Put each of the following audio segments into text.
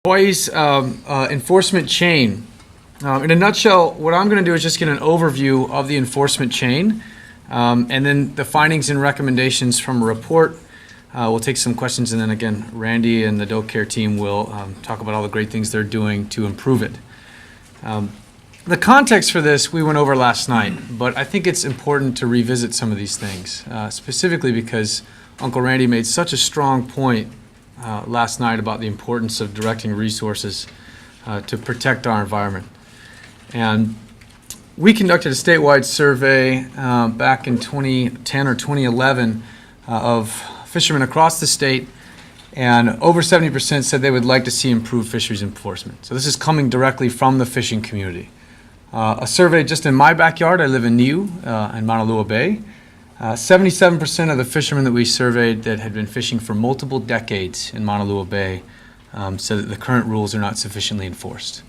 Hawaii's enforcement chain. In a nutshell, what I'm going to do is just get an overview of the enforcement chain, and then the findings and recommendations from a report. We'll take some questions, and then again, Randy and the DoCare team will talk about all the great things they're doing to improve it. The context for this we went over last night, but I think it's important to revisit some of these things, specifically because Uncle Randy made such a strong point last night about the importance of directing resources to protect our environment. And we conducted a statewide survey back in 2010 or 2011 of fishermen across the state, and over 70% said they would like to see improved fisheries enforcement. So this is coming directly from the fishing community. A survey just in my backyard, I live in Niu in Mauna Lua Bay. 77% of the fishermen that we surveyed that had been fishing for multiple decades in Mauna Lua Bay said that the current rules are not sufficiently enforced.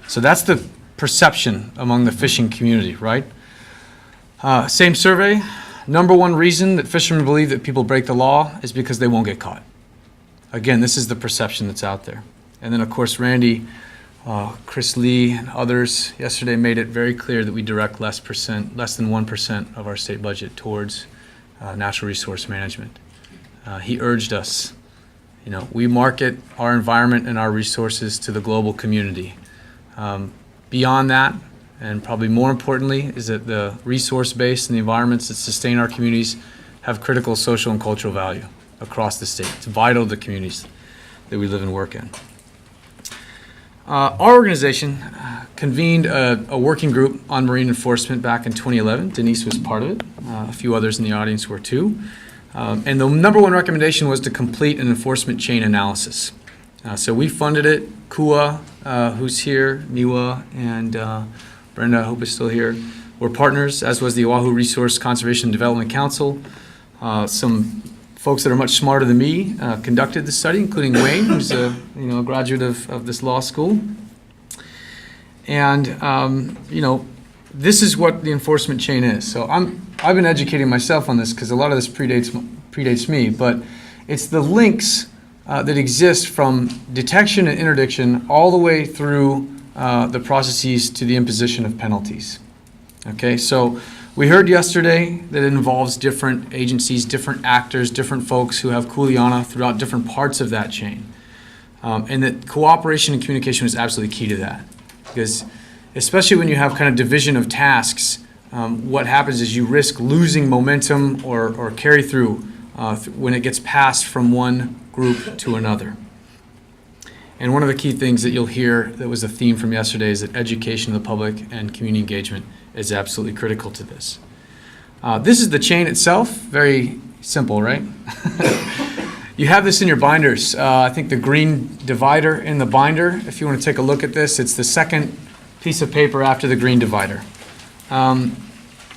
So that's the perception among the fishing community, right? Same survey, number one reason that fishermen believe that people break the law is because they won't get caught. Again, this is the perception that's out there. And then of course, Randy, Chris Lee and others yesterday made it very clear that we direct less than 1% of our state budget towards natural resource management. He urged us, we market our environment and our resources to the global community. Beyond that, and probably more importantly, is that the resource base and the environments that sustain our communities have critical social and cultural value across the state. It's vital to the communities that we live and work in. Our organization convened a working group on marine enforcement back in 2011. Denise was part of it. A few others in the audience were too. And the number one recommendation was to complete an enforcement chain analysis. So we funded it. Kua, who's here, Miwa, and Brenda, I hope is still here, were partners, as was the Oahu Resource Conservation and Development Council. Some folks that are much smarter than me conducted the study, including Wayne, who's a graduate of this law school. And this is what the enforcement chain is. So I've been educating myself on this because a lot of this predates me, but it's the links that exist from detection and interdiction all the way through the processes to the imposition of penalties. Okay, so we heard yesterday that it involves different agencies, different actors, different folks who have kuleana throughout different parts of that chain. And that cooperation and communication is absolutely key to that. Because especially when you have kind of division of tasks, what happens is you risk losing momentum or carry through when it gets passed from one group to another. And one of the key things that you'll hear that was a theme from yesterday is that education of the public and community engagement is absolutely critical to this. This is the chain itself, very simple, right? You have this in your binders. I think the green divider in the binder, if you want to take a look at this, it's the second piece of paper after the green divider.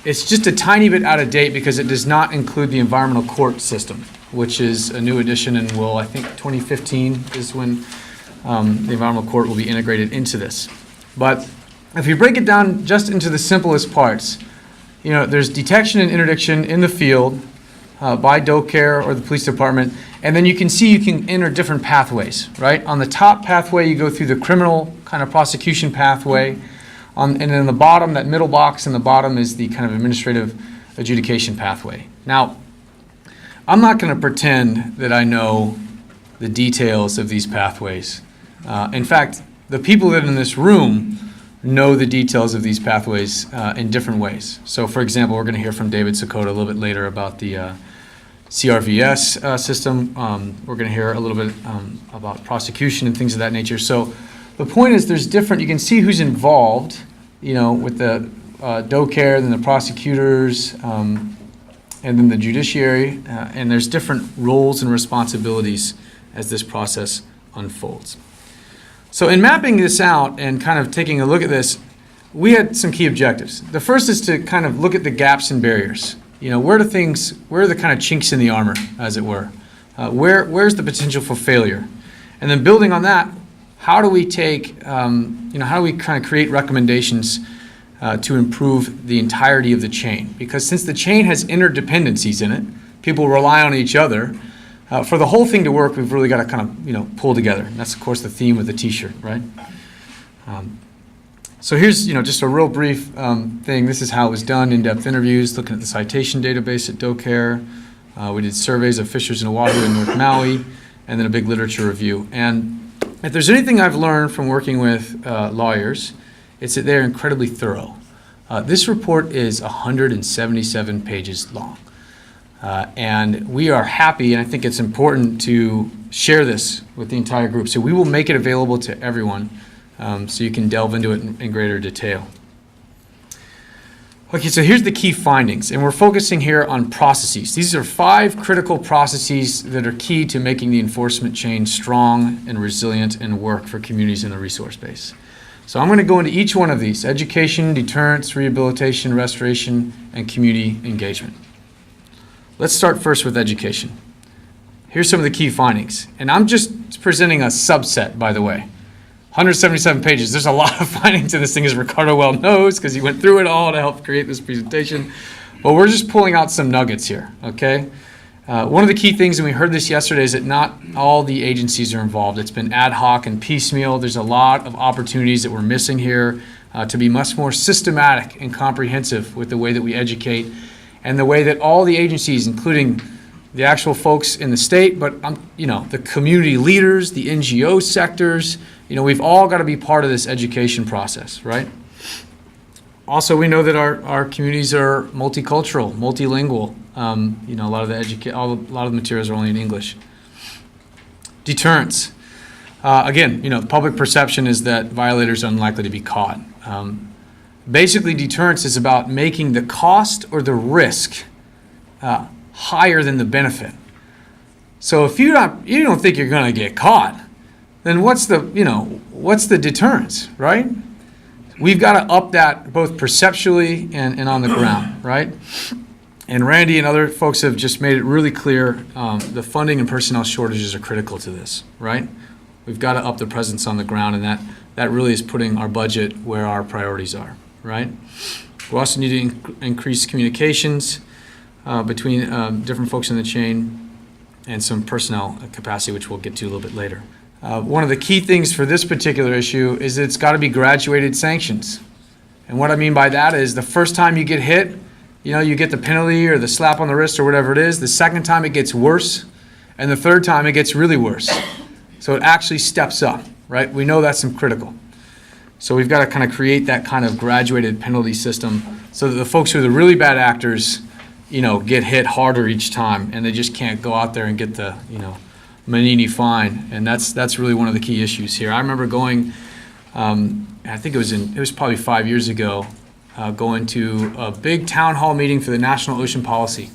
It's just a tiny bit out of date because it does not include the environmental court system, which is a new addition, and I think 2015 is when the environmental court will be integrated into this. But if you break it down just into the simplest parts, there's detection and interdiction in the field by DoCare or the police department, and then you can enter different pathways, right? On the top pathway, you go through the criminal kind of prosecution pathway, and then the bottom, that middle box in the bottom is the kind of administrative adjudication pathway. Now, I'm not going to pretend that I know the details of these pathways. In fact, the people that are in this room know the details of these pathways in different ways. So, for example, we're going to hear from David Sakota a little bit later about the CRVS system. We're going to hear a little bit about prosecution and things of that nature. So the point is there's different, you can see who's involved, with the DoCare, then the prosecutors, and then the judiciary, and there's different roles and responsibilities as this process unfolds. So in mapping this out and kind of taking a look at this, we had some key objectives. The first is to kind of look at the gaps and barriers. Where are the kind of chinks in the armor, as it were? Where's the potential for failure? And then building on that, how do we how do we kind of create recommendations to improve the entirety of the chain? Because since the chain has interdependencies in it, people rely on each other, For the whole thing to work, we've really got to kind of, pull together. And that's, of course, the theme of the T-shirt, right? So here's, just a real brief thing. This is how it was done, in-depth interviews, looking at the citation database at DoCare. We did surveys of fishers in Oahu and North Maui, and then a big literature review. And if there's anything I've learned from working with lawyers, it's that they're incredibly thorough. This report is 177 pages long. And we are happy, and I think it's important to share this with the entire group. So we will make it available to everyone so you can delve into it in greater detail. Okay, so here's the key findings, and we're focusing here on processes. These are 5 critical processes that are key to making the enforcement chain strong and resilient and work for communities in the resource base. So I'm going to go into each one of these: education, deterrence, rehabilitation, restoration, and community engagement. Let's start first with education. Here's some of the key findings, and I'm just presenting a subset, by the way. 177 pages. There's a lot of findings in this thing, as Ricardo well knows, because he went through it all to help create this presentation. But we're just pulling out some nuggets here, okay? One of the key things, and we heard this yesterday, is that not all the agencies are involved. It's been ad hoc and piecemeal. There's a lot of opportunities that we're missing here to be much more systematic and comprehensive with the way that we educate and the way that all the agencies, including the actual folks in the state, but the community leaders, the NGO sectors, we've all got to be part of this education process, right? Also, we know that our communities are multicultural, multilingual. A lot of the materials are only in English. Deterrence. Again, public perception is that violators are unlikely to be caught. Basically, deterrence is about making the cost or the risk higher than the benefit. So if you don't think you're going to get caught, then what's the deterrence, right? We've got to up that both perceptually and on the ground, right? And Randy and other folks have just made it really clear the funding and personnel shortages are critical to this, right? We've got to up the presence on the ground, and that really is putting our budget where our priorities are, right? We also need to increase communications between different folks in the chain and some personnel capacity, which we'll get to a little bit later. One of the key things for this particular issue is that it's got to be graduated sanctions. And what I mean by that is the first time you get hit, you get the penalty or the slap on the wrist or whatever it is. The second time it gets worse, and the third time it gets really worse. So it actually steps up, right? We know that's critical. So we've got to kind of create that kind of graduated penalty system so that the folks who are the really bad actors, get hit harder each time, and they just can't go out there and get the, Manini fine. And that's really one of the key issues here. I remember going, I think it was probably 5 years ago, going to a big town hall meeting for the National Ocean Policy.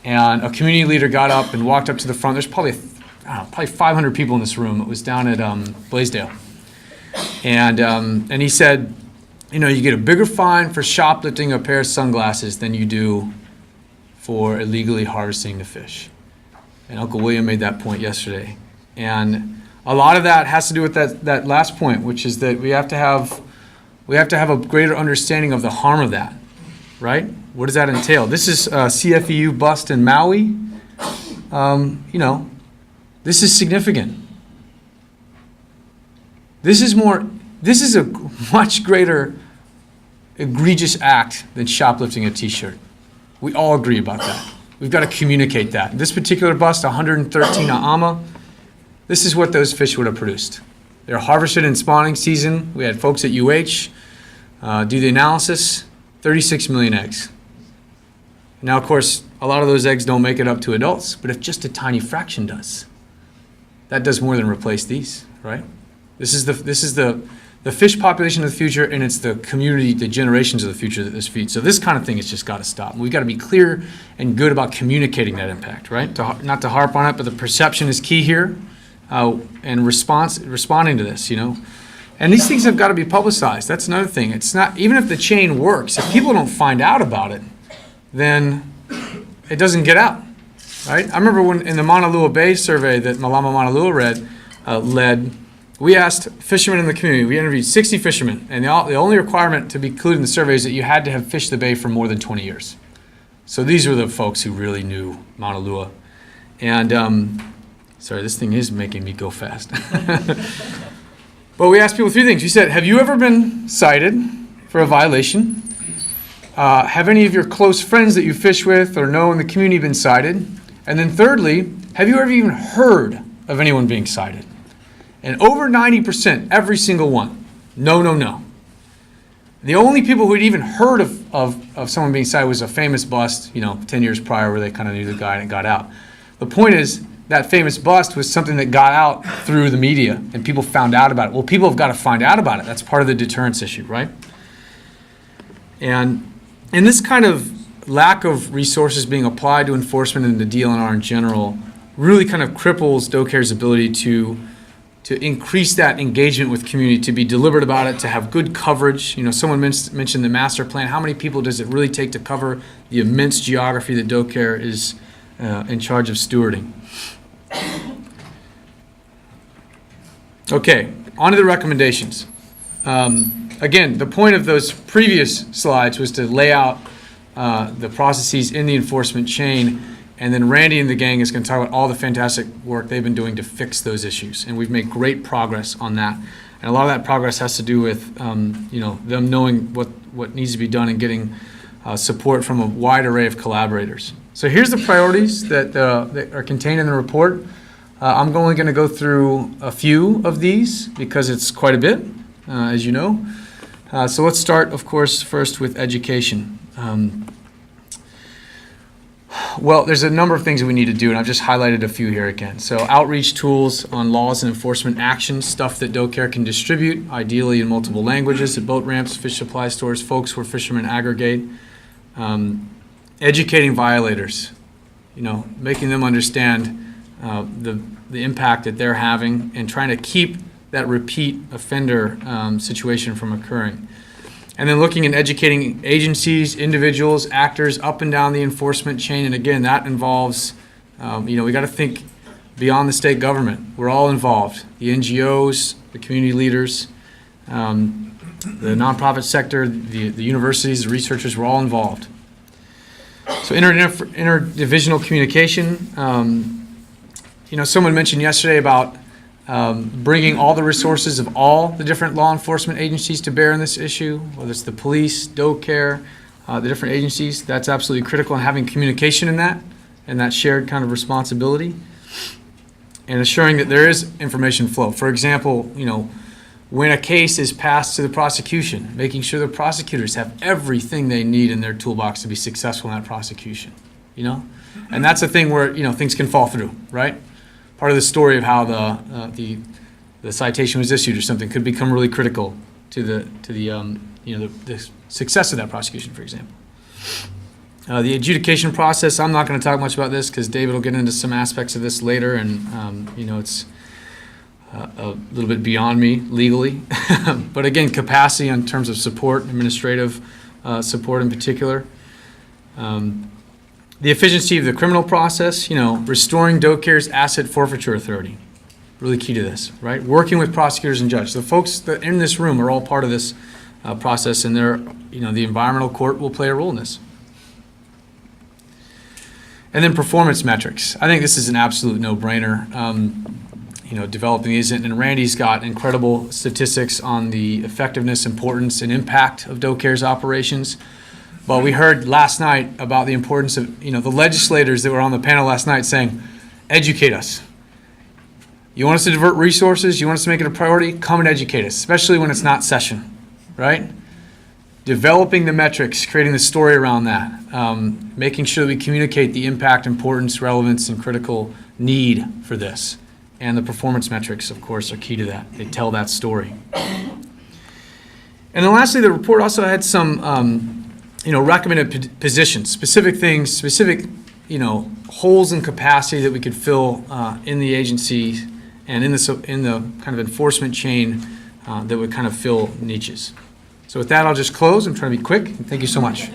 And a community leader got up and walked up to the front. There's probably 500 people in this room. It was down at Blaisdell. And he said, you get a bigger fine for shoplifting a pair of sunglasses than you do for illegally harvesting the fish. And Uncle William made that point yesterday. And a lot of that has to do with that last point, which is that we have to have a greater understanding of the harm of that, right? What does that entail? This is CFEU bust in Maui. This is significant. This is a much greater egregious act than shoplifting a t-shirt. We all agree about that. We've got to communicate that. This particular bust, 113 A'ama, this is what those fish would have produced. They're harvested in spawning season. We had folks at UH do the analysis, 36 million eggs. Now, of course, a lot of those eggs don't make it up to adults, but if just a tiny fraction does, that does more than replace these, right? This is the fish population of the future, and it's the community, the generations of the future that this feeds. So this kind of thing has just got to stop. We've got to be clear and good about communicating that impact, right? Not to harp on it, but the perception is key here, and responding to this, And these things have got to be publicized. That's another thing. It's not, even if the chain works, if people don't find out about it, then it doesn't get out, right? I remember when in the Mauna Lua Bay survey that Malama Mauna Lua led, we asked fishermen in the community, we interviewed 60 fishermen, and the only requirement to be included in the survey is that you had to have fished the bay for more than 20 years. So these were the folks who really knew Mauna Lua. And, sorry, this thing is making me go fast. But we asked people 3 things. We said, have you ever been cited for a violation? Have any of your close friends that you fish with or know in the community been cited? And then thirdly, have you ever even heard of anyone being cited? And over 90%, every single one, no, no, no. The only people who had even heard of someone being cited was a famous bust, 10 years prior where they kind of knew the guy and it got out. The point is, that famous bust was something that got out through the media and people found out about it. Well, people have got to find out about it. That's part of the deterrence issue, right? And this kind of lack of resources being applied to enforcement and the DLNR in general really kind of cripples DoCare's ability to increase that engagement with community, to be deliberate about it, to have good coverage. Someone mentioned the master plan. How many people does it really take to cover the immense geography that DoCare is in charge of stewarding? Okay, on to the recommendations. Again, the point of those previous slides was to lay out the processes in the enforcement chain, and then Randy and the gang is going to talk about all the fantastic work they've been doing to fix those issues, and we've made great progress on that. And a lot of that progress has to do with them knowing what needs to be done and getting support from a wide array of collaborators. So here's the priorities that are contained in the report. I'm only going to go through a few of these because it's quite a bit, as you know. So let's start, of course, first with education. Well, there's a number of things that we need to do, and I've just highlighted a few here again. So outreach tools on laws and enforcement actions, stuff that DoCare can distribute, ideally in multiple languages, at boat ramps, fish supply stores, folks where fishermen aggregate. Educating violators, making them understand the impact that they're having and trying to keep that repeat offender situation from occurring. And then looking and educating agencies, individuals, actors up and down the enforcement chain. And again, that involves, we got to think beyond the state government. We're all involved. The NGOs, the community leaders, the nonprofit sector, the universities, the researchers, we're all involved. So interdivisional communication. Someone mentioned yesterday about bringing all the resources of all the different law enforcement agencies to bear in this issue, whether it's the police, DoCare, the different agencies. That's absolutely critical, and having communication in that and that shared kind of responsibility, and assuring that there is information flow. For example, when a case is passed to the prosecution, making sure the prosecutors have everything they need in their toolbox to be successful in that prosecution, And that's a thing where, things can fall through, right? Part of the story of how the citation was issued or something could become really critical to the success of that prosecution, for example. The adjudication process, I'm not going to talk much about this because David will get into some aspects of this later, and it's a little bit beyond me legally. But again, capacity in terms of support, administrative support in particular. The efficiency of the criminal process, restoring DoCare's asset forfeiture authority. Really key to this, right? Working with prosecutors and judges. The folks that in this room are all part of this process, and the environmental court will play a role in this. And then performance metrics. I think this is an absolute no-brainer. Developing these, and Randy's got incredible statistics on the effectiveness, importance, and impact of DoCare's operations. But we heard last night about the importance of, the legislators that were on the panel last night saying, educate us. You want us to divert resources? You want us to make it a priority? Come and educate us, especially when it's not session, right? Developing the metrics, creating the story around that, making sure that we communicate the impact, importance, relevance, and critical need for this. And the performance metrics, of course, are key to that. They tell that story. And then lastly, the report also had some recommended positions, specific things, specific, holes in capacity that we could fill in the agency and in the kind of enforcement chain that would kind of fill niches. So with that, I'll just close. I'm trying to be quick. Thank you so much.